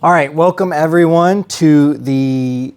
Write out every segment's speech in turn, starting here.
All right, welcome everyone to the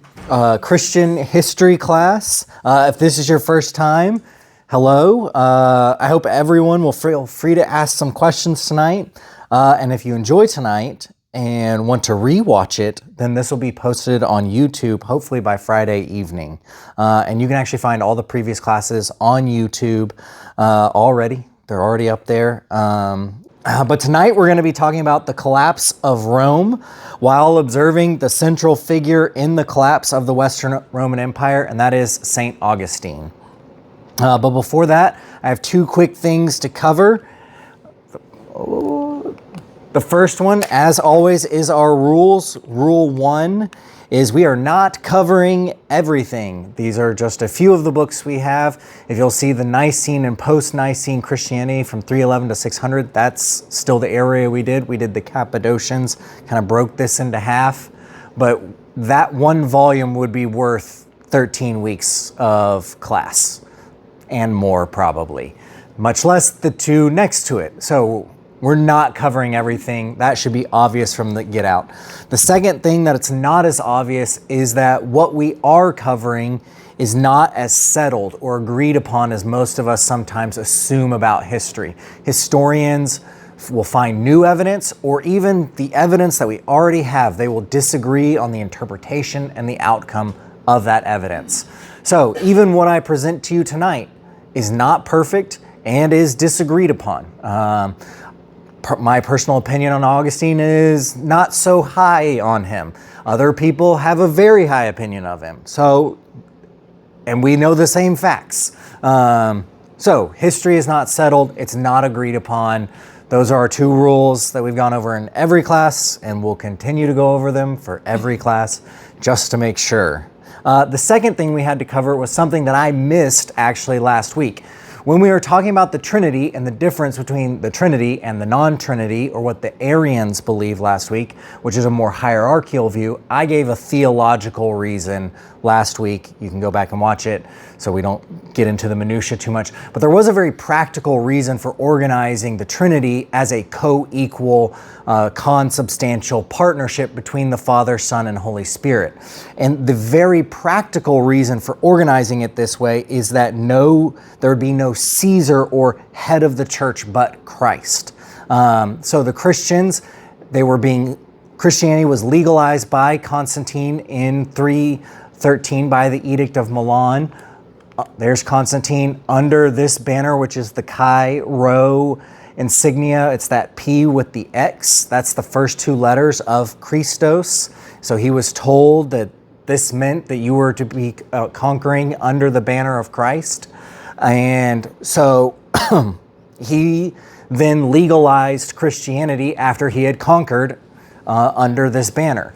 Christian history class. If this is your first time, hello. I hope everyone will feel free to ask some questions tonight. And if you enjoy tonight and want to rewatch it, then this will be posted on YouTube, hopefully by Friday evening. And you can actually find all the previous classes on YouTube already. They're already up there. But tonight we're going to be talking about the collapse of Rome while observing the central figure in the collapse of the Western Roman Empire, and that is St. Augustine. But before that, I have two quick things to cover. The first one, as always, is our rules. Rule 1 is we are not covering everything. These are just a few of the books we have. If you'll see the Nicene and post-Nicene Christianity from 311 to 600, that's still the area we did. We did the Cappadocians, kind of broke this into half. But that one volume would be worth 13 weeks of class and more probably, much less the two next to it. So we're not covering everything. That should be obvious from the get out. The second thing that it's not as obvious is that what we are covering is not as settled or agreed upon as most of us sometimes assume about history. Historians will find new evidence, or even the evidence that we already have. They will disagree on the interpretation and the outcome of that evidence. So even what I present to you tonight is not perfect and is disagreed upon. My personal opinion on Augustine is not so high on him. Other people have a very high opinion of him. And we know the same facts. So history is not settled. It's not agreed upon. Those are our two rules that we've gone over in every class, and we'll continue to go over them for every class just to make sure. The second thing we had to cover was something that I missed actually last week. When we were talking about the Trinity and the difference between the Trinity and the non-Trinity, or what the Arians believe last week, which is a more hierarchical view, I gave a theological reason last week. You can go back and watch it so we don't get into the minutia too much. But there was a very practical reason for organizing the Trinity as a co-equal, consubstantial partnership between the Father, Son, and Holy Spirit. And the very practical reason for organizing it this way is that there would be no Caesar or head of the church but Christ. So the Christians, Christianity was legalized by Constantine in 313 by the Edict of Milan. There's Constantine under this banner, which is the Chi Rho insignia. It's that P with the X. That's the first two letters of Christos. So he was told that this meant that you were to be conquering under the banner of Christ. And so he then legalized Christianity after he had conquered under this banner.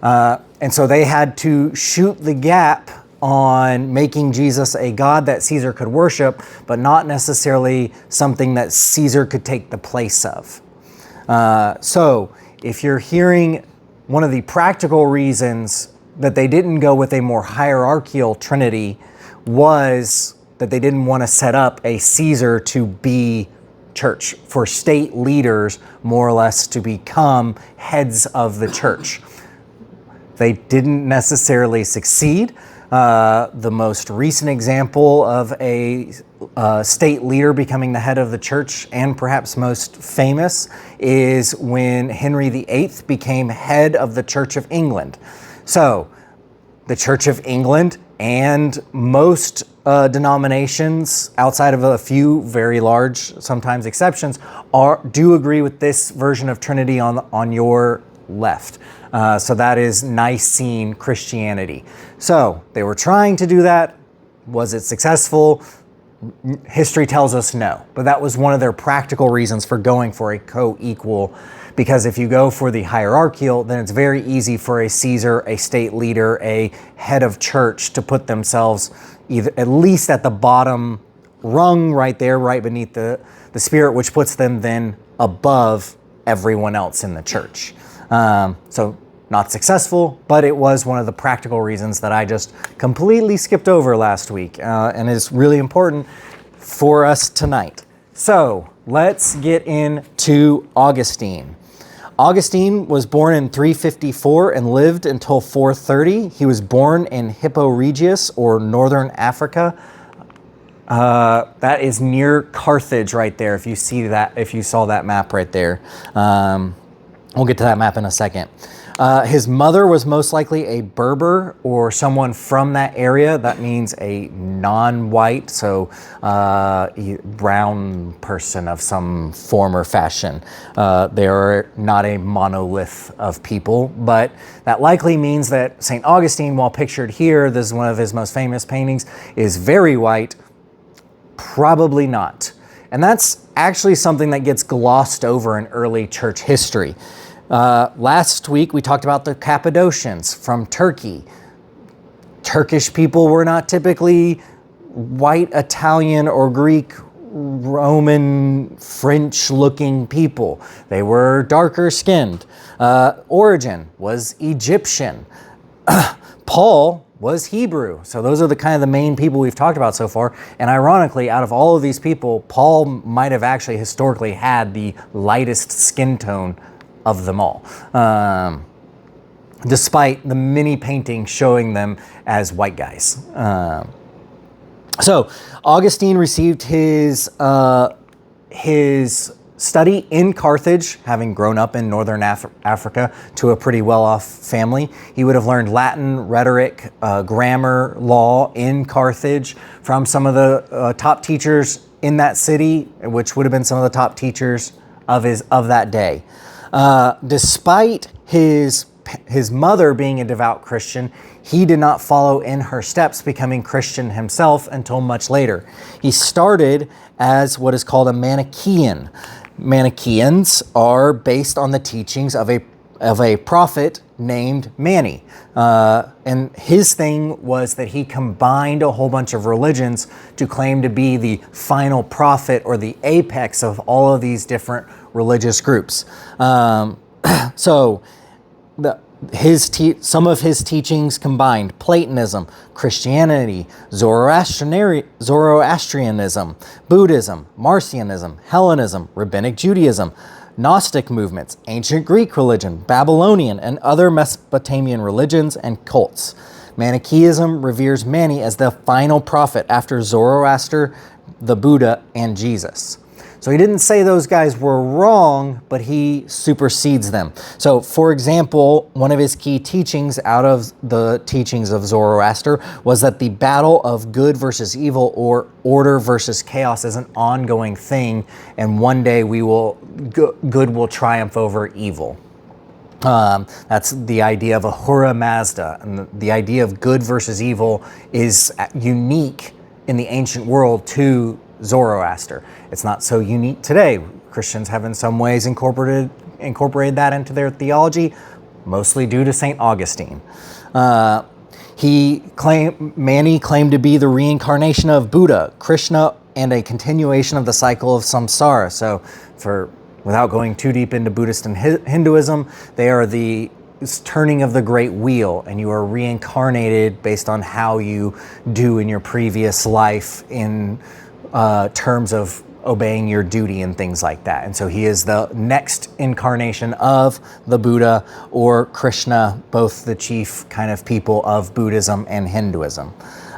And so they had to shoot the gap on making Jesus a god that Caesar could worship, but not necessarily something that Caesar could take the place of. So if you're hearing one of the practical reasons that they didn't go with a more hierarchical Trinity was that they didn't want to set up a Caesar to be church, for state leaders more or less to become heads of the church. They didn't necessarily succeed. The most recent example of a state leader becoming the head of the church, and perhaps most famous, is when Henry VIII became head of the Church of England. So the Church of England and most denominations, outside of a few very large, sometimes exceptions, do agree with this version of Trinity on your left. So that is Nicene Christianity. So they were trying to do that. Was it successful? History tells us no. But that was one of their practical reasons for going for a co-equal, because if you go for the hierarchical, then it's very easy for a Caesar, a state leader, a head of church to put themselves either at least at the bottom rung right there, right beneath the Spirit, which puts them then above everyone else in the church. So not successful, but it was one of the practical reasons that I just completely skipped over last week, and is really important for us tonight. So let's get into Augustine. Augustine was born in 354 and lived until 430. He was born in Hippo Regius, or northern Africa. That is near Carthage right there, if you saw that map right there. We'll get to that map in a second. His mother was most likely a Berber or someone from that area. That means a non-white, so brown person of some form or fashion. They are not a monolith of people, but that likely means that St. Augustine, while pictured here, this is one of his most famous paintings, is very white. Probably not. And that's actually something that gets glossed over in early church history. Last week, we talked about the Cappadocians from Turkey. Turkish people were not typically white, Italian, or Greek, Roman, French-looking people. They were darker skinned. Origen was Egyptian. Paul was Hebrew. So those are the main people we've talked about so far. And ironically, out of all of these people, Paul might have actually historically had the lightest skin tone of them all, despite the many paintings showing them as white guys. So Augustine received his study in Carthage, having grown up in northern Africa to a pretty well-off family. He would have learned Latin, rhetoric, grammar, law in Carthage from some of the top teachers in that city, which would have been some of the top teachers of that day. Despite his mother being a devout Christian, he did not follow in her steps, becoming Christian himself until much later. He started as what is called a Manichaean. Manichaeans are based on the teachings of a prophet named Mani. And his thing was that he combined a whole bunch of religions to claim to be the final prophet or the apex of all of these different religious groups. So some of his teachings combined Platonism, Christianity, Zoroastrianism, Buddhism, Marcionism, Hellenism, Rabbinic Judaism, Gnostic movements, ancient Greek religion, Babylonian, and other Mesopotamian religions and cults. Manichaeism reveres Mani as the final prophet after Zoroaster, the Buddha, and Jesus. So he didn't say those guys were wrong, but he supersedes them. So, for example, one of his key teachings out of the teachings of Zoroaster was that the battle of good versus evil, or order versus chaos, is an ongoing thing, and one day good will triumph over evil. That's the idea of Ahura Mazda, and the idea of good versus evil is unique in the ancient world to Zoroaster. It's not so unique today. Christians have in some ways incorporated that into their theology, mostly due to St. Augustine. Mani claimed to be the reincarnation of Buddha, Krishna, and a continuation of the cycle of samsara. So without going too deep into Buddhist and Hinduism, they are the turning of the great wheel, and you are reincarnated based on how you do in your previous life in terms of obeying your duty and things like that. And so he is the next incarnation of the Buddha or Krishna, both the chief kind of people of Buddhism and Hinduism.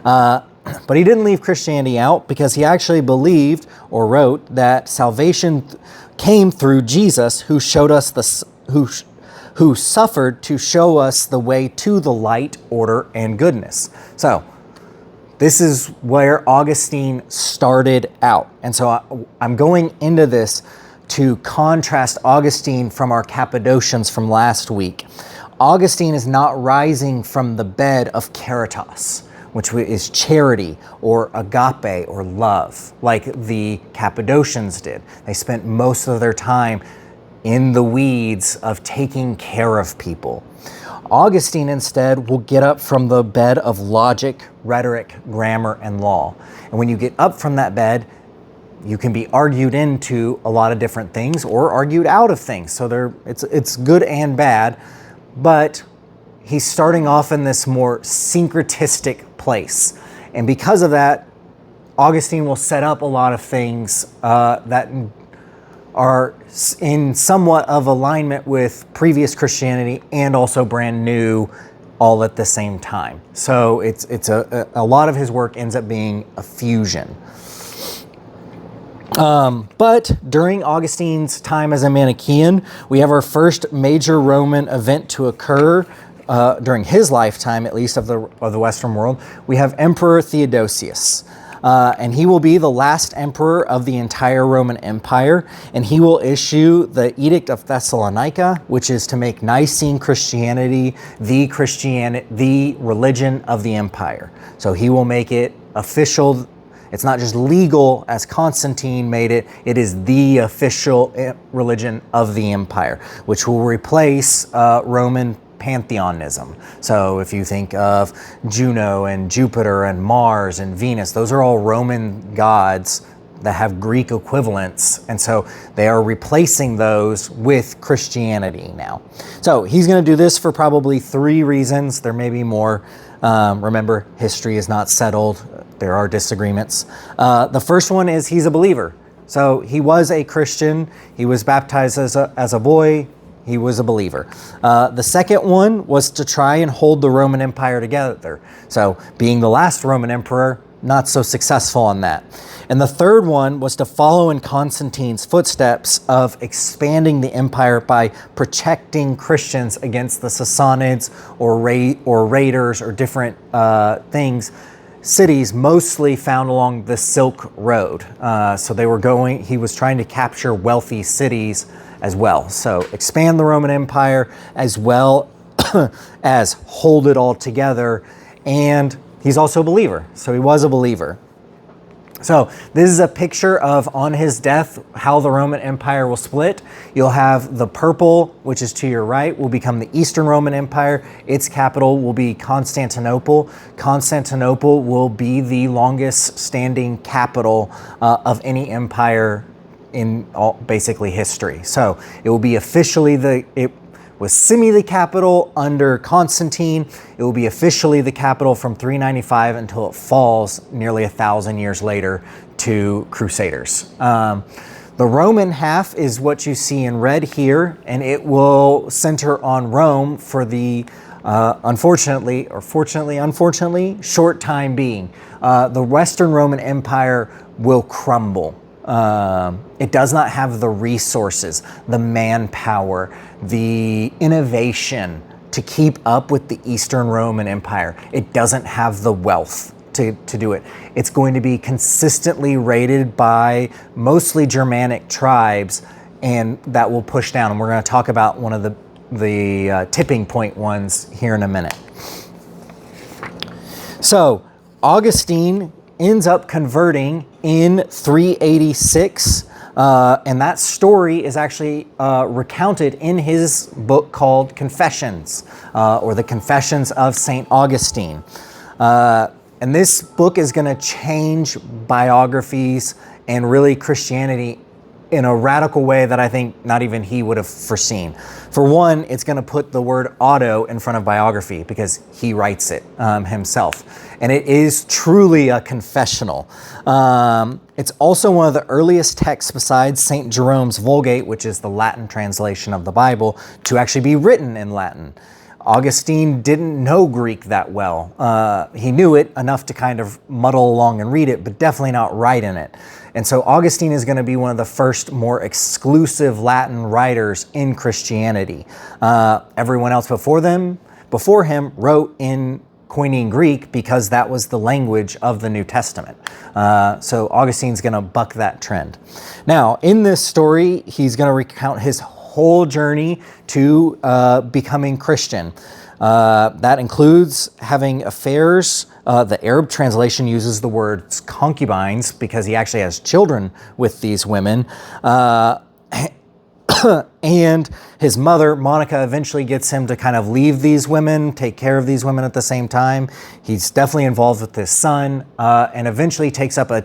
But he didn't leave Christianity out, because he actually believed or wrote that salvation came through Jesus, who showed us who suffered to show us the way to the light, order, and goodness. So this is where Augustine started out. And so I'm going into this to contrast Augustine from our Cappadocians from last week. Augustine is not rising from the bed of caritas, which is charity or agape or love, like the Cappadocians did. They spent most of their time in the weeds of taking care of people. Augustine instead will get up from the bed of logic, rhetoric, grammar, and law. And when you get up from that bed, you can be argued into a lot of different things or argued out of things. So it's good and bad, but he's starting off in this more syncretistic place. And because of that, Augustine will set up a lot of things that are in somewhat of alignment with previous Christianity and also brand new all at the same time. So it's a lot of his work ends up being a fusion. But during Augustine's time as a Manichaean, we have our first major Roman event to occur during his lifetime, at least of the Western world. We have Emperor Theodosius. And he will be the last emperor of the entire Roman Empire, and he will issue the Edict of Thessalonica, which is to make Nicene Christianity the religion of the empire. So he will make it official. It's not just legal as Constantine made it, it is the official religion of the empire, which will replace Roman pantheonism. So if you think of Juno and Jupiter and Mars and Venus, those are all Roman gods that have Greek equivalents. And so they are replacing those with Christianity now. So he's going to do this for probably 3 reasons. There may be more. Remember, history is not settled. There are disagreements. The first one is he's a believer. So he was a Christian. He was baptized as a boy. He was a believer. The second one was to try and hold the Roman Empire together. So being the last Roman emperor, not so successful on that. And the third one was to follow in Constantine's footsteps of expanding the empire by protecting Christians against the Sassanids or raiders or different cities mostly found along the Silk Road. So he was trying to capture wealthy cities as well. So expand the Roman Empire as well as hold it all together. And he's also a believer. So he was a believer. So this is a picture of, on his death, how the Roman Empire will split. You'll have the purple, which is to your right, will become the Eastern Roman Empire. Its capital will be Constantinople. Constantinople will be the longest standing capital of any empire in basically history. So it will be officially it was the capital under Constantine. It will be officially the capital from 395 until it falls nearly 1,000 years later to Crusaders. The Roman half is what you see in red here, and it will center on Rome for the unfortunately, short time being. The Western Roman Empire will crumble. It does not have the resources, the manpower, the innovation to keep up with the Eastern Roman Empire. It doesn't have the wealth to do it. It's going to be consistently raided by mostly Germanic tribes, and that will push down. And we're going to talk about one of the tipping point ones here in a minute. So Augustine ends up converting in 386, and that story is actually recounted in his book called Confessions, or the Confessions of St. Augustine. And this book is going to change biographies and really Christianity in a radical way that I think not even he would have foreseen. For one, it's going to put the word auto in front of biography because he writes it himself. And it is truly a confessional. It's also one of the earliest texts besides St. Jerome's Vulgate, which is the Latin translation of the Bible, to actually be written in Latin. Augustine didn't know Greek that well. He knew it enough to kind of muddle along and read it, but definitely not write in it. And so Augustine is going to be one of the first more exclusive Latin writers in Christianity. Everyone else before him wrote in Koine Greek because that was the language of the New Testament. So Augustine's going to buck that trend. Now, in this story, he's going to recount his whole journey to becoming Christian. That includes having affairs. The Arab translation uses the words concubines because he actually has children with these women. And his mother, Monica, eventually gets him to kind of leave these women, take care of these women at the same time. He's definitely involved with his son, and eventually takes up a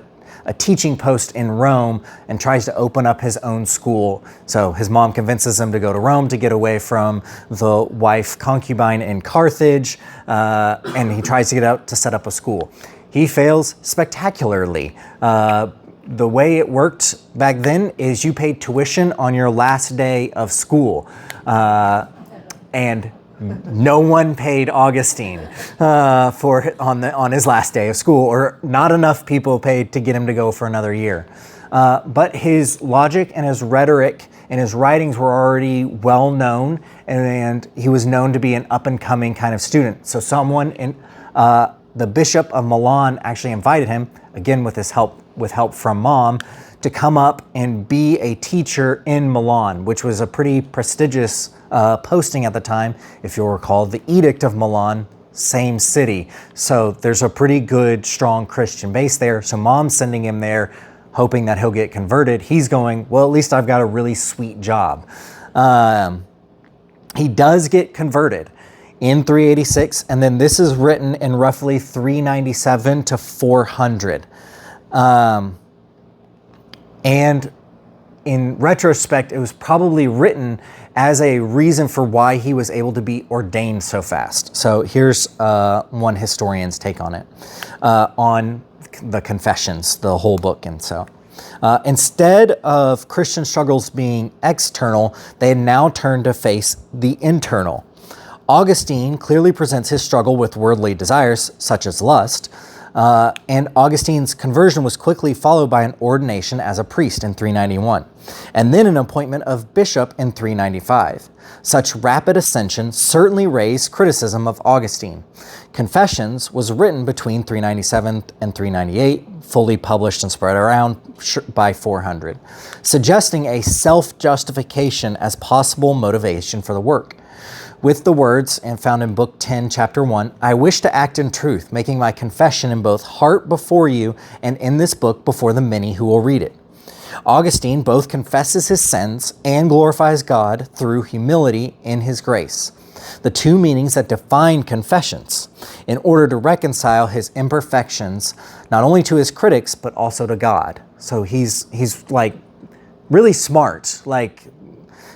teaching post in Rome and tries to open up his own school. So his mom convinces him to go to Rome to get away from the wife concubine in Carthage, and he tries to get out to set up a school. He fails spectacularly. the way it worked back then is you paid tuition on your last day of school. And no one paid Augustine on his last day of school, or not enough people paid to get him to go for another year. But his logic and his rhetoric and his writings were already well known, and he was known to be an up-and-coming kind of student. So the Bishop of Milan actually invited him, again with help from Mom, to come up and be a teacher in Milan, which was a pretty prestigious posting at the time. If you'll recall, the Edict of Milan, same city. So there's a pretty good, strong Christian base there. So Mom's sending him there, hoping that he'll get converted. He's going, well, at least I've got a really sweet job. He does get converted in 386, and then this is written in roughly 397 to 400. And in retrospect, it was probably written as a reason for why he was able to be ordained so fast. So here's one historian's take on it, on the Confessions, the whole book. And so instead of Christian struggles being external, they now turn to face the internal. Augustine clearly presents his struggle with worldly desires, such as lust, and Augustine's conversion was quickly followed by an ordination as a priest in 391, and then an appointment of bishop in 395. Such rapid ascension certainly raised criticism of Augustine. Confessions was written between 397 and 398, fully published and spread around by 400, suggesting a self-justification as possible motivation for the work. With the words, and found in Book 10, Chapter 1, I wish to act in truth, making my confession in both heart before you and in this book before the many who will read it. Augustine both confesses his sins and glorifies God through humility in his grace, the two meanings that define confessions, in order to reconcile his imperfections not only to his critics but also to God. So he's like really smart,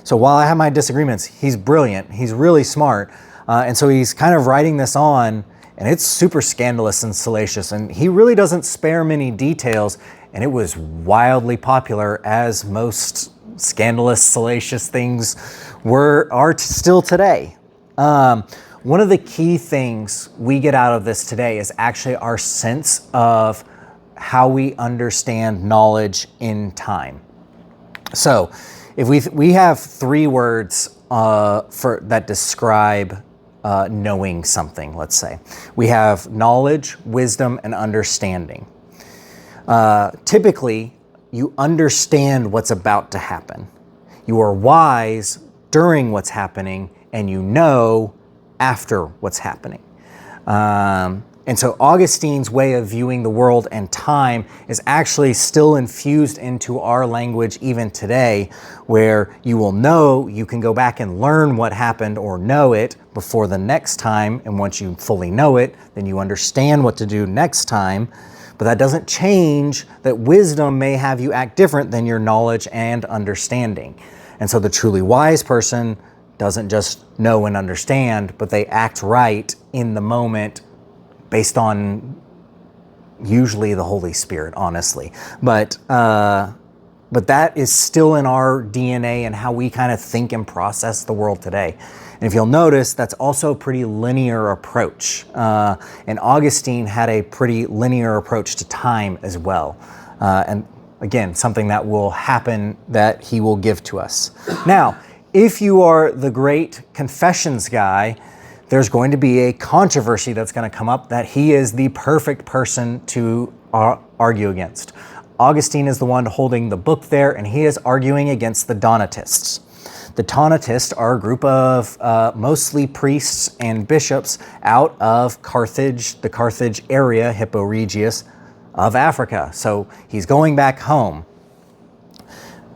so while I have my disagreements, he's brilliant. He's really smart. And so he's kind of writing this on, and it's super scandalous and salacious. And he really doesn't spare many details. And it was wildly popular, as most scandalous, salacious things are still today. One of the key things we get out of this today is actually our sense of how we understand knowledge in time. So if we have three words that describe knowing something, let's say. We have knowledge, wisdom, and understanding. Typically, you understand what's about to happen. You are wise during what's happening, and you know after what's happening. And so Augustine's way of viewing the world and time is actually still infused into our language even today, where you will know, you can go back and learn what happened or know it before the next time. And once you fully know it, then you understand what to do next time. But that doesn't change that wisdom may have you act different than your knowledge and understanding. And so the truly wise person doesn't just know and understand, but they act right in the moment, based on usually the Holy Spirit, honestly. But that is still in our DNA and how we kind of think and process the world today. And if you'll notice, that's also a pretty linear approach. And Augustine had a pretty linear approach to time as well. And again, something that will happen that he will give to us. Now, if you are the great confessions guy, there's going to be a controversy that's going to come up that he is the perfect person to argue against. Augustine is the one holding the book there, and he is arguing against the Donatists. The Donatists are a group of mostly priests and bishops out of Carthage, the Carthage area, Hippo Regius, of Africa. So he's going back home.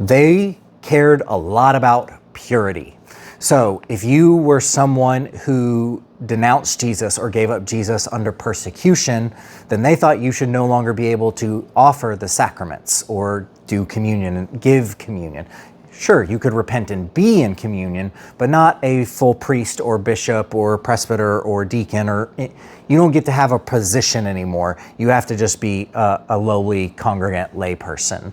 They cared a lot about purity. So if you were someone who denounced Jesus or gave up Jesus under persecution, then they thought you should no longer be able to offer the sacraments or do communion and give communion. sure, you could repent and be in communion, but not a full priest or bishop or presbyter or deacon, or you don't get to have a position anymore. You have to just be a lowly congregant layperson.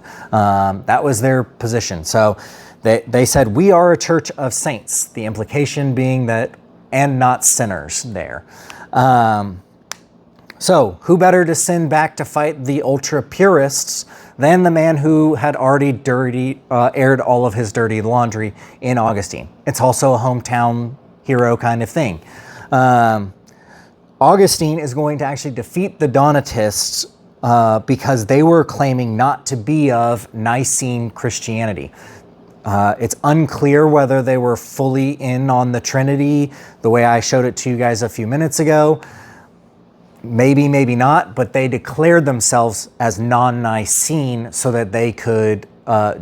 That was their position. So they said, we are a church of saints. The implication being that, and not sinners there. So who better to send back to fight the ultra purists than the man who had already aired all of his dirty laundry in Augustine? It's also a hometown hero kind of thing. Augustine is going to actually defeat the Donatists because they were claiming not to be of Nicene Christianity. It's unclear whether they were fully in on the Trinity the way I showed it to you guys a few minutes ago. Maybe, maybe not, but they declared themselves as non-Nicene so that they could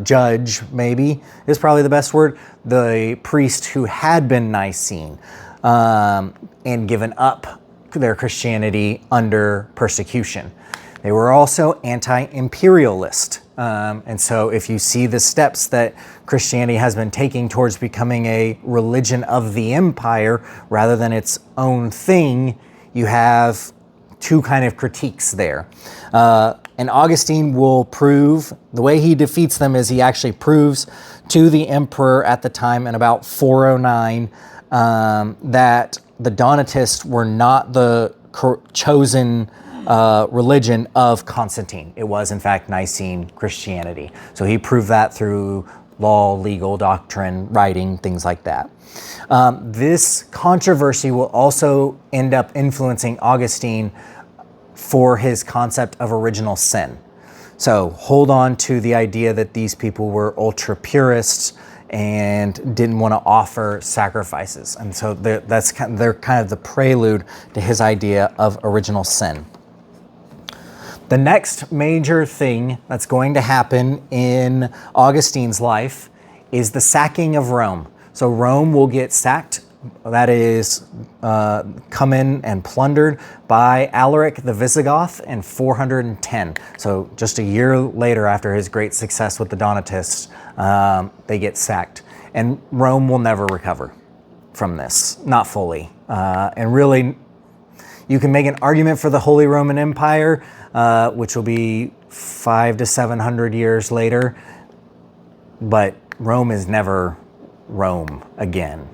judge, maybe is probably the best word, the priest who had been Nicene and given up their Christianity under persecution. They were also anti-imperialist. And so if you see the steps that Christianity has been taking towards becoming a religion of the empire rather than its own thing, you have two kind of critiques there. And Augustine will prove, the way he defeats them is he actually proves to the emperor at the time in about 409 that the Donatists were not the chosen religion of Constantine. It was, in fact, Nicene Christianity. So he proved that through law, legal doctrine, writing, things like that. This controversy will also end up influencing Augustine for his concept of original sin. So hold on to the idea that these people were ultra purists and didn't want to offer sacrifices. And so they're kind of the prelude to his idea of original sin. The next major thing that's going to happen in Augustine's life is the sacking of Rome. So Rome will get sacked, that is, come in and plundered by Alaric the Visigoth in 410. So just a year later after his great success with the Donatists, they get sacked. And Rome will never recover from this, not fully. And really, you can make an argument for the Holy Roman Empire, which will be 500 to 700 years later, but Rome is never Rome again.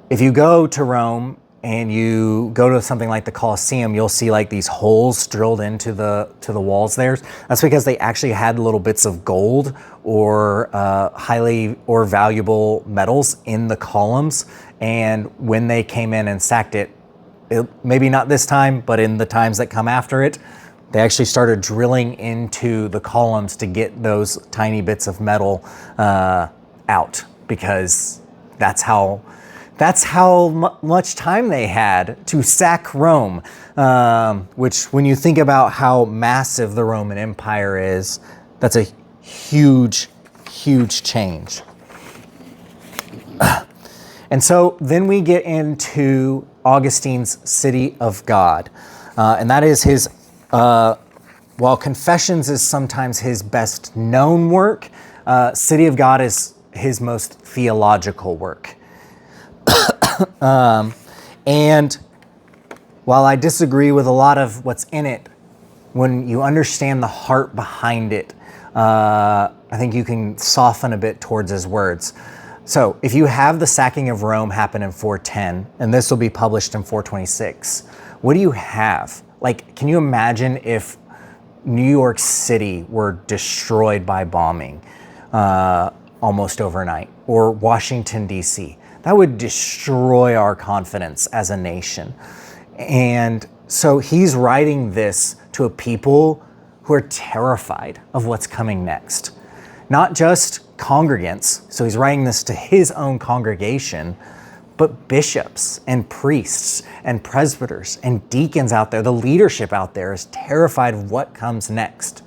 If you go to Rome and you go to something like the Colosseum, you'll see like these holes drilled into the walls there. That's because they actually had little bits of gold or highly or valuable metals in the columns, and when they came in and sacked it, maybe not this time, but in the times that come after it, they actually started drilling into the columns to get those tiny bits of metal out, because that's how much time they had to sack Rome, which when you think about how massive the Roman Empire is, that's a huge, huge change. And so then we get into Augustine's City of God. And that is his, while Confessions is sometimes his best known work, City of God is his most theological work. And while I disagree with a lot of what's in it, when you understand the heart behind it, I think you can soften a bit towards his words. So if you have the sacking of Rome happen in 410, and this will be published in 426, what do you have? Like, can you imagine if New York City were destroyed by bombing almost overnight, or Washington, D.C.? That would destroy our confidence as a nation. And so he's writing this to a people who are terrified of what's coming next. Not just congregants, so he's writing this to his own congregation, but bishops and priests and presbyters and deacons out there. The leadership out there is terrified of what comes next.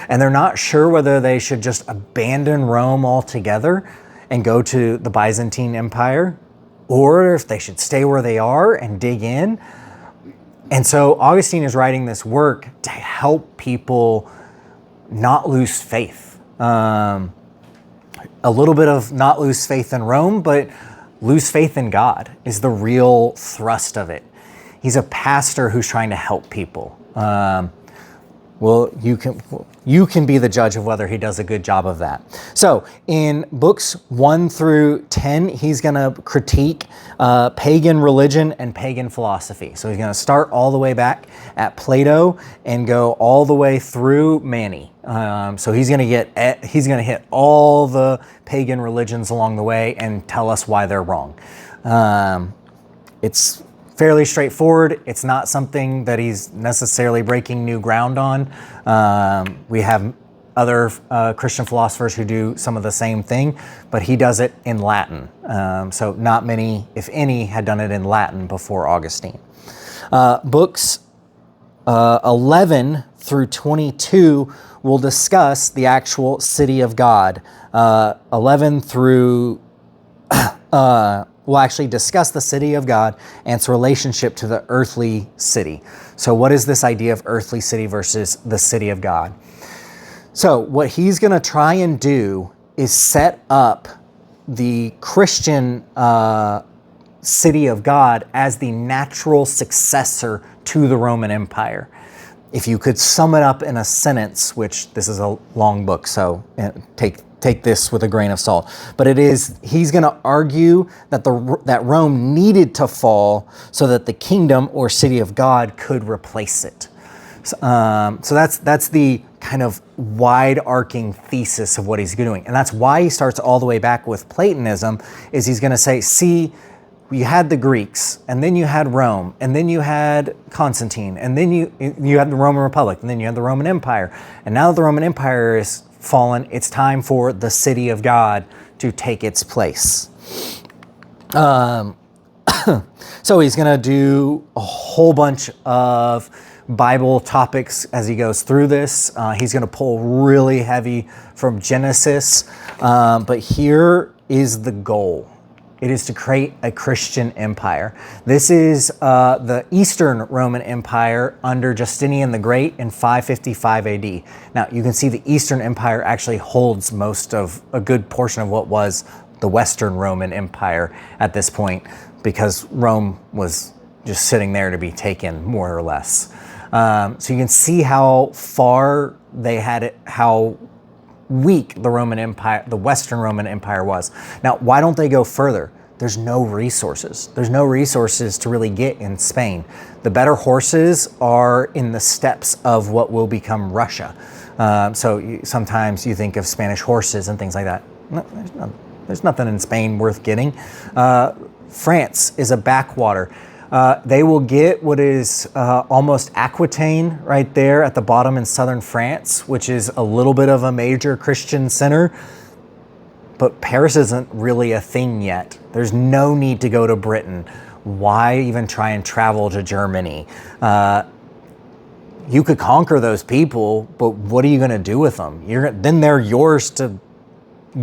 And they're not sure whether they should just abandon Rome altogether and go to the Byzantine Empire, or if they should stay where they are and dig in. And so Augustine is writing this work to help people not lose faith. a little bit of not lose faith in Rome, but lose faith in God is the real thrust of it. He's a pastor who's trying to help people. Well, you can be the judge of whether he does a good job of that. So in books 1 through 10, he's going to critique pagan religion and pagan philosophy. So he's going to start all the way back at Plato and go all the way through Mani. So he's going to hit all the pagan religions along the way and tell us why they're wrong. It's fairly straightforward. It's not something that he's necessarily breaking new ground on. We have other Christian philosophers who do some of the same thing, but he does it in Latin. So not many, if any, had done it in Latin before Augustine. Books 11 through 22 will discuss the actual city of God. 11 through we'll actually discuss the city of God and its relationship to the earthly city. So what is this idea of earthly city versus the city of God? So what he's going to try and do is set up the Christian city of God as the natural successor to the Roman Empire. If you could sum it up in a sentence, which this is a long book, so take this with a grain of salt. But he's going to argue that that Rome needed to fall so that the kingdom or city of God could replace it. So that's the kind of wide-arcing thesis of what he's doing. And that's why he starts all the way back with Platonism, is he's going to say, see, you had the Greeks, and then you had Rome, and then you had Constantine, and then you had the Roman Republic, and then you had the Roman Empire. And now that the Roman Empire is fallen, it's time for the city of God to take its place. So he's going to do a whole bunch of Bible topics as he goes through this. He's going to pull really heavy from Genesis, but here is the goal. It is to create a Christian empire. This is the Eastern Roman Empire under Justinian the Great in 555 AD. Now, you can see the Eastern Empire actually holds a good portion of what was the Western Roman Empire at this point, because Rome was just sitting there to be taken, more or less. So you can see how far they had it, how weak the Roman Empire, the Western Roman Empire was. Now, why don't they go further? There's no resources. There's no resources to really get in Spain. The better horses are in the steppes of what will become Russia. Sometimes you think of Spanish horses and things like that. No, there's nothing in Spain worth getting. France is a backwater. They will get what is almost Aquitaine right there at the bottom in southern France, which is a little bit of a major Christian center. But Paris isn't really a thing yet. There's no need to go to Britain. Why even try and travel to Germany? You could conquer those people, but what are you going to do with them? Then they're yours to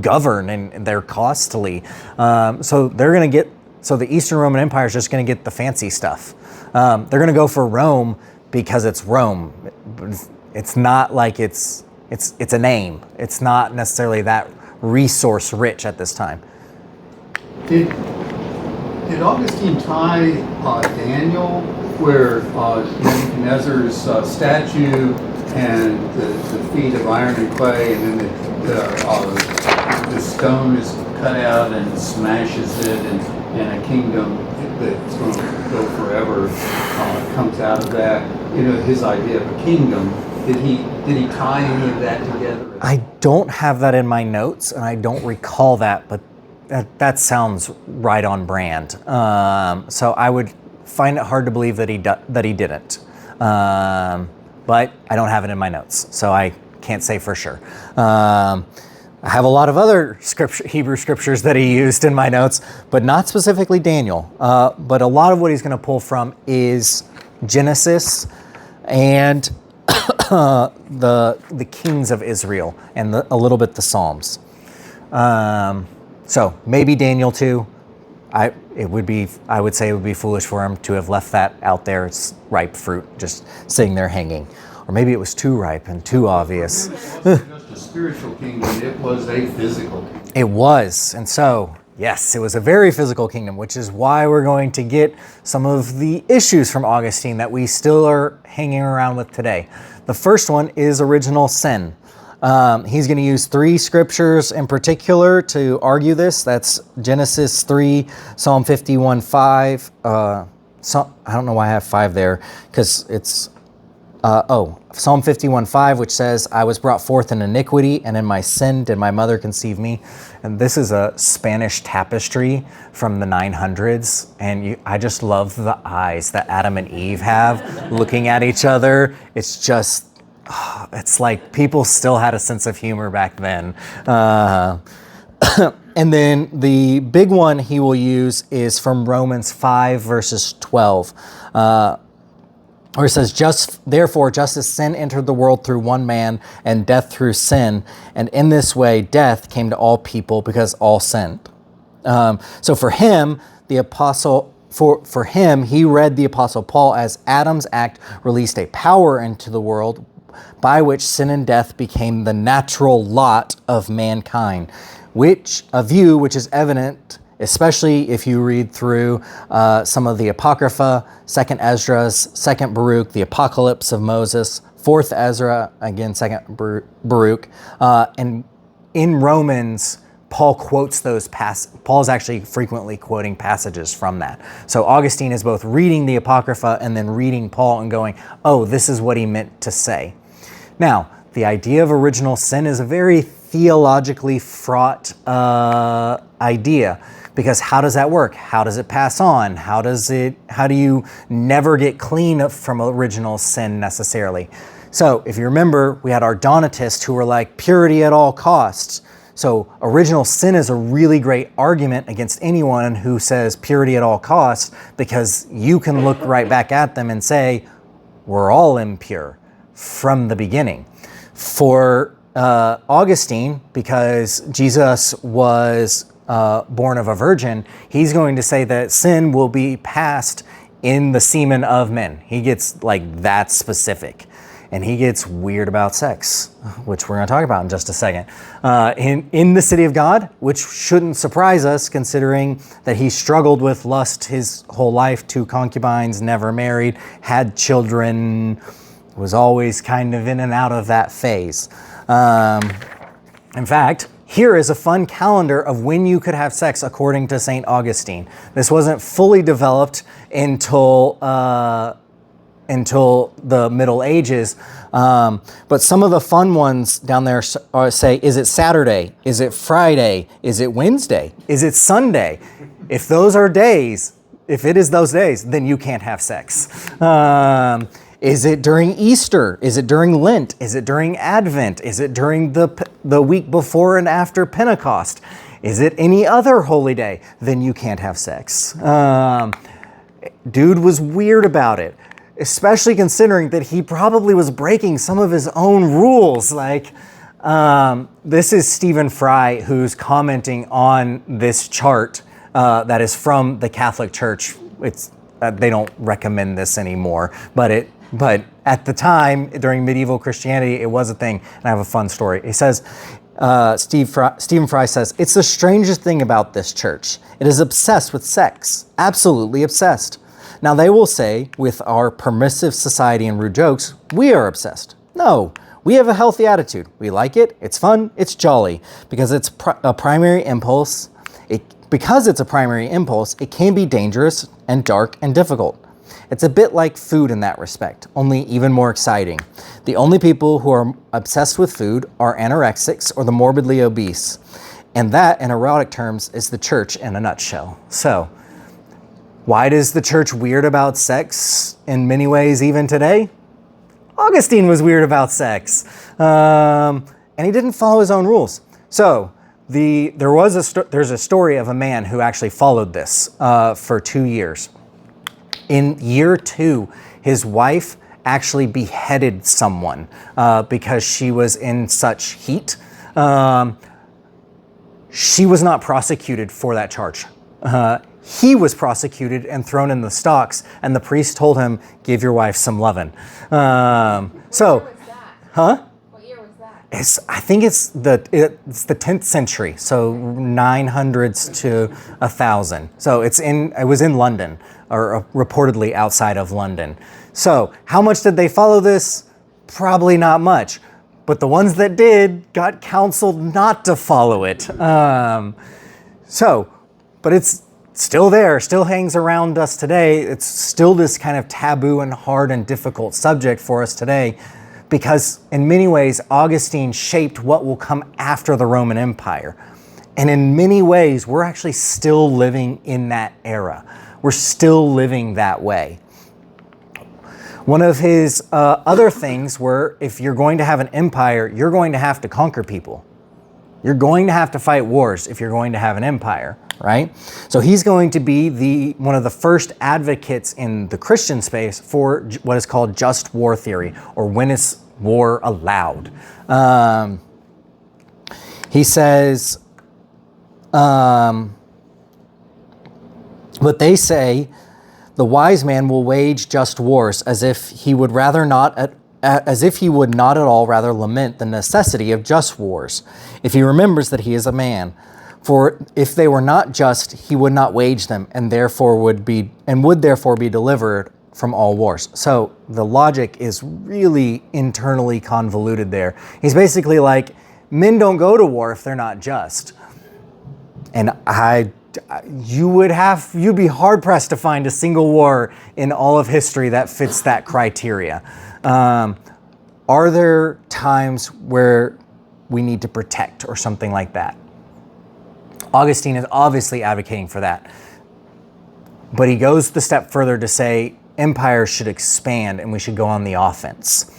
govern, and they're costly. So the Eastern Roman Empire is just going to get the fancy stuff. They're going to go for Rome because it's Rome. It's not like it's a name. It's not necessarily that resource rich at this time. Did Augustine tie Daniel, where Nebuchadnezzar's statue and the feet of iron and clay, and then the stone is cut out and smashes it, and a kingdom that's going to go forever comes out of that? His idea of a kingdom. Did he tie any of that together? I don't have that in my notes, and I don't recall that, but that sounds right on brand. So I would find it hard to believe that he didn't. But I don't have it in my notes, so I can't say for sure. I have a lot of other Hebrew scriptures that he used in my notes, but not specifically Daniel. But a lot of what he's going to pull from is Genesis and the kings of Israel, and a little bit the Psalms. So maybe Daniel too. I would say it would be foolish for him to have left that out there. It's ripe fruit just sitting there hanging. Or maybe it was too ripe and too obvious. It wasn't just a spiritual kingdom, it was a physical kingdom. It was. And so, yes, it was a very physical kingdom, which is why we're going to get some of the issues from Augustine that we still are hanging around with today. The first one is original sin. He's going to use 3 scriptures in particular to argue this. That's Genesis 3, Psalm 51, 5. I don't know why I have 5 there, because it's Psalm 51:5, which says, I was brought forth in iniquity, and in my sin did my mother conceive me. And this is a Spanish tapestry from the 900s. And I just love the eyes that Adam and Eve have looking at each other. It's just, it's like people still had a sense of humor back then. And then the big one he will use is from Romans 5, verses 12. Where it says, therefore, just as sin entered the world through one man, and death through sin, and in this way death came to all people because all sinned. So for him, he read the Apostle Paul as Adam's act released a power into the world by which sin and death became the natural lot of mankind, which is evident, especially if you read through some of the Apocrypha, 2nd Esdras, 2nd Baruch, the Apocalypse of Moses, 4th Ezra, again 2nd Baruch, and in Romans, Paul quotes those Paul is actually frequently quoting passages from that. So Augustine is both reading the Apocrypha and then reading Paul and going, oh, this is what he meant to say. Now, the idea of original sin is a very theologically fraught idea. Because how does that work? How does it pass on? How do you never get clean from original sin necessarily? So if you remember, we had our Donatists who were like purity at all costs. So original sin is a really great argument against anyone who says purity at all costs, because you can look right back at them and say, we're all impure from the beginning. For Augustine, because Jesus was born of a virgin, he's going to say that sin will be passed in the semen of men. He gets like that specific. And he gets weird about sex, which we're going to talk about in just a second. In the city of God, which shouldn't surprise us considering that he struggled with lust his whole life, 2 concubines, never married, had children, was always kind of in and out of that phase. In fact, here is a fun calendar of when you could have sex according to St. Augustine. This wasn't fully developed until the Middle Ages, but some of the fun ones down there say, is it Saturday? Is it Friday? Is it Wednesday? Is it Sunday? If those are days, if it is those days, then you can't have sex. Is it during Easter? Is it during Lent? Is it during Advent? Is it during the week before and after Pentecost? Is it any other holy day? Then you can't have sex. Dude was weird about it, especially considering that he probably was breaking some of his own rules. Like, this is Stephen Fry, who's commenting on this chart that is from the Catholic Church. It's they don't recommend this anymore, but at the time, during medieval Christianity, it was a thing. And I have a fun story. He says, Stephen Fry says, it's the strangest thing about this church. It is obsessed with sex, absolutely obsessed. Now they will say, with our permissive society and rude jokes, we are obsessed. No, we have a healthy attitude. We like it, it's fun, it's jolly, because it's a primary impulse. Because it's a primary impulse, it can be dangerous and dark and difficult. It's a bit like food in that respect, only even more exciting. The only people who are obsessed with food are anorexics or the morbidly obese. And that, in erotic terms, is the church in a nutshell. So, why is the church weird about sex in many ways even today? Augustine was weird about sex. And he didn't follow his own rules. So, there's a story of a man who actually followed this for 2 years. In year 2, his wife actually beheaded someone because she was in such heat. She was not prosecuted for that charge. He was prosecuted and thrown in the stocks, and the priest told him, give your wife some lovin'. What year was that? Huh? What year was that? I think it's the 10th century, so 900s to 1000. So it was in London, or reportedly outside of London. So how much did they follow this? Probably not much. But the ones that did got counseled not to follow it. But it's still there, still hangs around us today. It's still this kind of taboo and hard and difficult subject for us today, because in many ways, Augustine shaped what will come after the Roman Empire. And in many ways, we're actually still living in that era. We're still living that way. One of his other things were, if you're going to have an empire, you're going to have to conquer people. You're going to have to fight wars if you're going to have an empire, right? So he's going to be one of the first advocates in the Christian space for what is called just war theory, or when is war allowed. He says, but they say, the wise man will wage just wars as if he would not at all rather lament the necessity of just wars, if he remembers that he is a man. For if they were not just, he would not wage them, and would therefore be delivered from all wars. So the logic is really internally convoluted there. He's basically like, men don't go to war if they're not just. And you'd be hard pressed to find a single war in all of history that fits that criteria. Are there times where we need to protect or something like that? Augustine is obviously advocating for that. But he goes the step further to say empires should expand and we should go on the offense.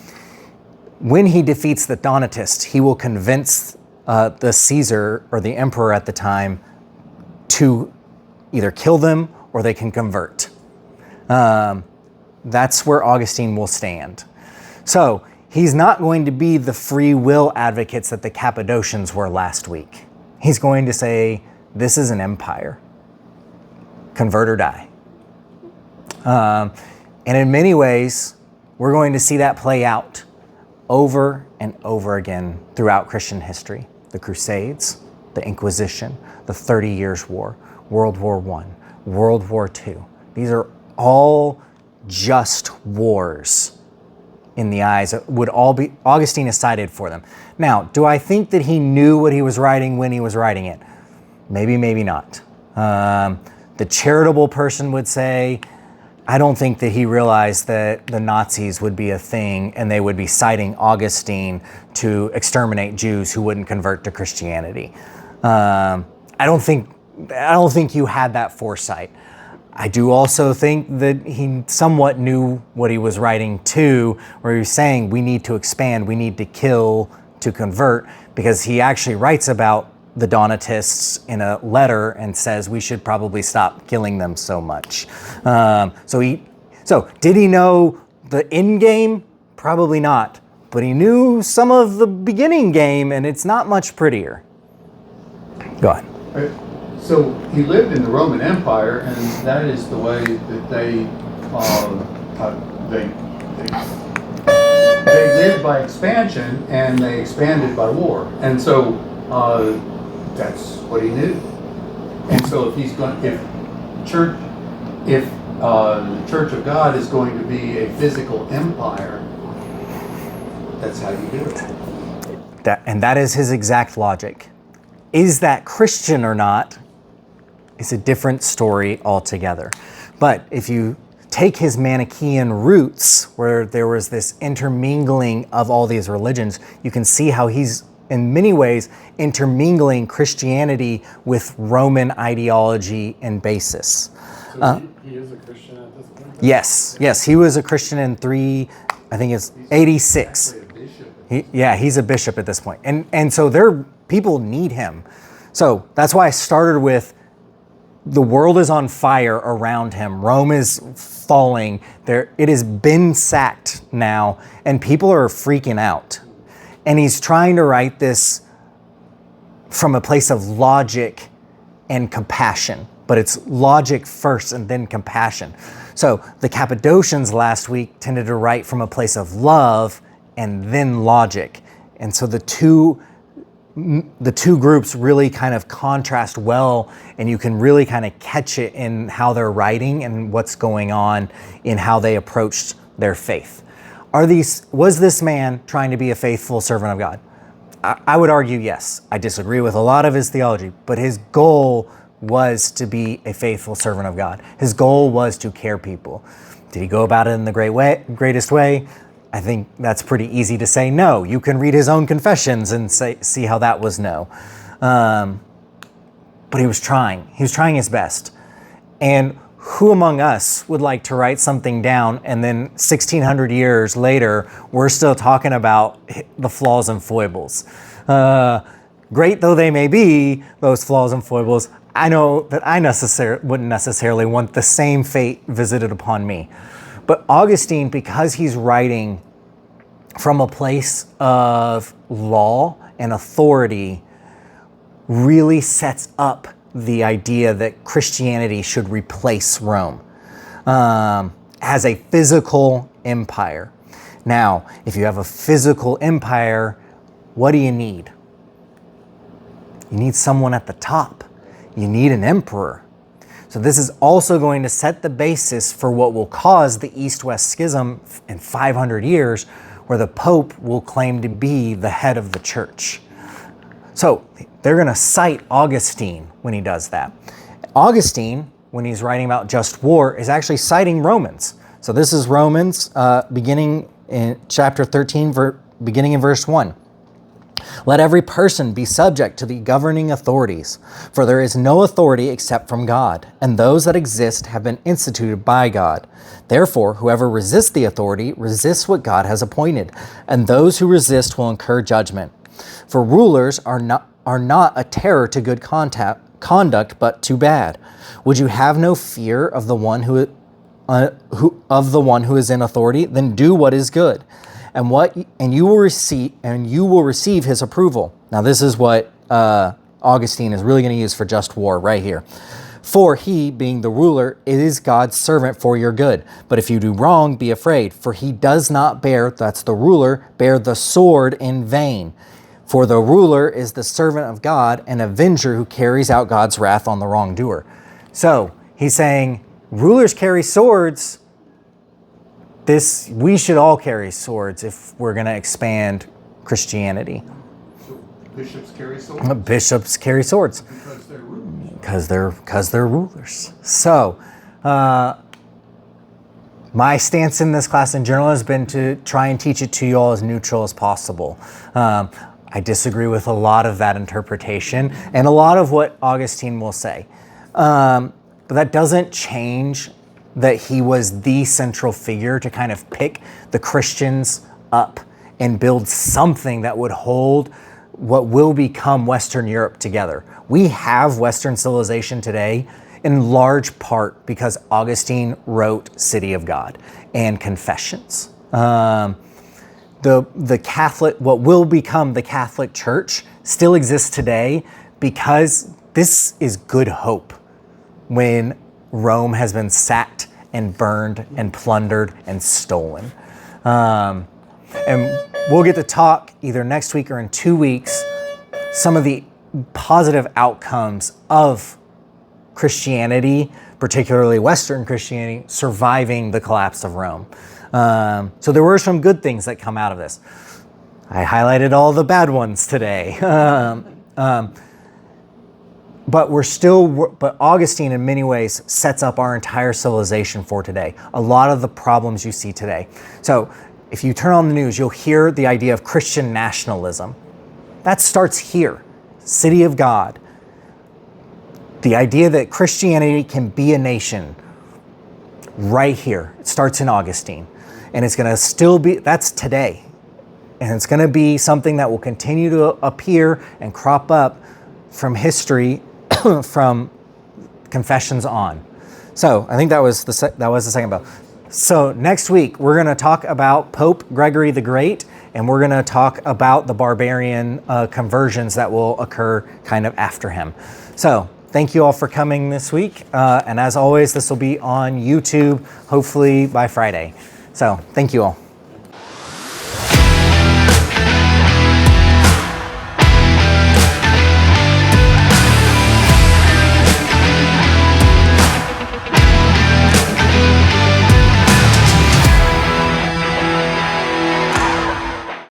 When he defeats the Donatists, he will convince the Caesar, or the emperor at the time, to either kill them or they can convert. That's where Augustine will stand. So he's not going to be the free will advocates that the Cappadocians were last week. He's going to say, this is an empire. Convert or die. And in many ways, we're going to see that play out over and over again throughout Christian history. The Crusades, the Inquisition, the 30 Years' War, World War I, World War II. These are all just wars in the eyes. Augustine is cited for them. Now, do I think that he knew what he was writing when he was writing it? Maybe, maybe not. The charitable person would say, I don't think that he realized that the Nazis would be a thing and they would be citing Augustine to exterminate Jews who wouldn't convert to Christianity. I don't think you had that foresight. I do also think that he somewhat knew what he was writing to, where he was saying we need to expand, we need to kill to convert, because he actually writes about the Donatists in a letter and says we should probably stop killing them so much. So did he know the end game? Probably not. But he knew some of the beginning game, and it's not much prettier. Go ahead. So he lived in the Roman Empire, and that is the way that they lived by expansion, and they expanded by war. And so that's what he knew. And so if the Church of God is going to be a physical empire, that's how you do it. That is his exact logic. Is that Christian or not is a different story altogether. But if you take his Manichaean roots, where there was this intermingling of all these religions, you can see how he's in many ways intermingling Christianity with Roman ideology and basis. So he is a Christian at this point? Yes, he was a Christian in 86. He's a bishop at this point. And so people need him. So that's why I started with the world is on fire around him. Rome is falling. It has been sacked now, and people are freaking out. And he's trying to write this from a place of logic and compassion, but it's logic first and then compassion. So the Cappadocians last week tended to write from a place of love and then logic. And so the two groups really kind of contrast well, and you can really kind of catch it in how they're writing and what's going on in how they approached their faith. Was this man trying to be a faithful servant of God? I would argue yes. I disagree with a lot of his theology, but his goal was to be a faithful servant of God. His goal was to care people. Did he go about it in the greatest way? I think that's pretty easy to say no. You can read his own confessions and see how that was no. But he was trying. He was trying his best. And who among us would like to write something down and then 1,600 years later, we're still talking about the flaws and foibles? Great though they may be, those flaws and foibles, I know that I wouldn't necessarily want the same fate visited upon me. But Augustine, because he's writing from a place of law and authority, really sets up the idea that Christianity should replace Rome as a physical empire. Now, if you have a physical empire, what do you need? You need someone at the top. You need an emperor. So this is also going to set the basis for what will cause the East-West Schism in 500 years, where the Pope will claim to be the head of the church. So they're going to cite Augustine when he does that. Augustine, when he's writing about just war, is actually citing Romans. So this is Romans beginning in chapter 13, beginning in verse 1. Let every person be subject to the governing authorities, for there is no authority except from God, and those that exist have been instituted by God. Therefore, whoever resists the authority resists what God has appointed, and those who resist will incur judgment. For rulers are not a terror to good conduct, but to bad. Would you have no fear of the one who is in authority? Then do what is good, and you will receive his approval. Now, this is what Augustine is really going to use for just war right here. For he, being the ruler, is God's servant for your good. But if you do wrong, be afraid, for he does not bear, that's the ruler, bear the sword in vain. For the ruler is the servant of God, an avenger who carries out God's wrath on the wrongdoer. So he's saying rulers carry swords. We should all carry swords if we're going to expand Christianity. So bishops carry swords? Bishops carry swords. Because they're rulers. Because they're rulers. So my stance in this class in general has been to try and teach it to you all as neutral as possible. I disagree with a lot of that interpretation and a lot of what Augustine will say. But that doesn't change that he was the central figure to kind of pick the Christians up and build something that would hold what will become Western Europe together. We have Western civilization today in large part because Augustine wrote City of God and Confessions. The Catholic, what will become the Catholic Church, still exists today because this is good hope when Rome has been sacked and burned and plundered and stolen. And we'll get to talk either next week or in 2 weeks some of the positive outcomes of Christianity, particularly Western Christianity, surviving the collapse of Rome. So there were some good things that come out of this. I highlighted all the bad ones today. But Augustine in many ways sets up our entire civilization for today. A lot of the problems you see today. So if you turn on the news, you'll hear the idea of Christian nationalism. That starts here, City of God. The idea that Christianity can be a nation right here. It starts in Augustine. And it's going to still be, that's today. And it's going to be something that will continue to appear and crop up from history, from Confessions on. So I think that was the second bell. So next week, we're going to talk about Pope Gregory the Great, and we're going to talk about the barbarian conversions that will occur kind of after him. So thank you all for coming this week. And as always, this will be on YouTube, hopefully by Friday. So thank you all.